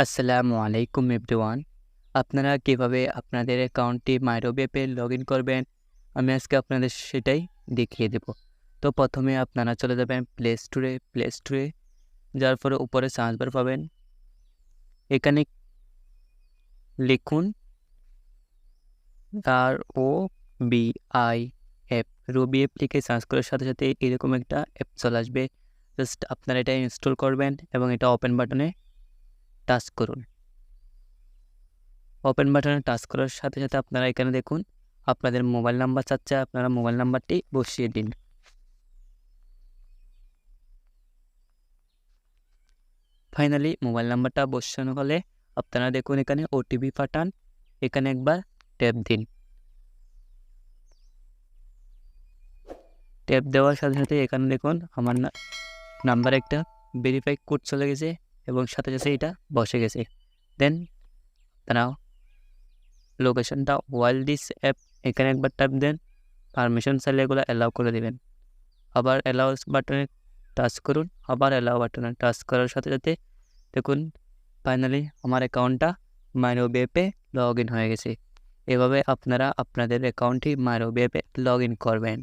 আসসালামু আলাইকুম এভরিওয়ান। আপনারা কিভাবে আপনাদের অ্যাকাউন্টটি মাইরবি অ্যাপে লগইন করবেন, আমি আজকে আপনাদের সেটাই দেখিয়ে দেব। তো প্রথমে আপনারা চলে যাবেন প্লে স্টোরে যাওয়ার পরে উপরে সার্চ বার পাবেন। এখানে লিখুন ROBI অ্যাপ। রবি অ্যাপ লিখে সার্চ করার সাথে সাথে এরকম একটা অ্যাপ চলে আসবে। জাস্ট আপনারা এটা ইনস্টল করবেন এবং এটা ওপেন বাটনে টাচ করুন। ওপেন বাটনে টাচ করার সাথে সাথে আপনারা এখানে দেখুন আপনাদের মোবাইল নাম্বার চাচ্ছে, আপনারা মোবাইল নাম্বারটি বসিয়ে দিন। ফাইনালি মোবাইল নাম্বারটা বসানো হলে আপনারা দেখুন এখানে ওটিপি পাঠান, এখানে একবার ট্যাপ দিন। ট্যাপ দেওয়ার সাথে সাথে এখানে দেখুন আমার নাম্বার একটা ভেরিফাই কোড চলে গেছে এবং সাথে সাথে এটা বসে গেছে। দেন আপনারা লোকেশনটা ওয়াইল দিস অ্যাপ এখানে একবার ট্যাপ দেন, পারমিশন চাইলে এগুলো অ্যালাউ করে দেবেন। আবার অ্যালাউ বাটনে টাচ করুন, আবার অ্যালাউ বাটনে টাচ করার সাথে সাথে দেখুন ফাইনালি আমার অ্যাকাউন্টটা মাইরবি অ্যাপে লগ ইন হয়ে গেছে। এভাবে আপনারা আপনাদের অ্যাকাউন্টটি মাইরবি অ্যাপে লগ ইন করবেন।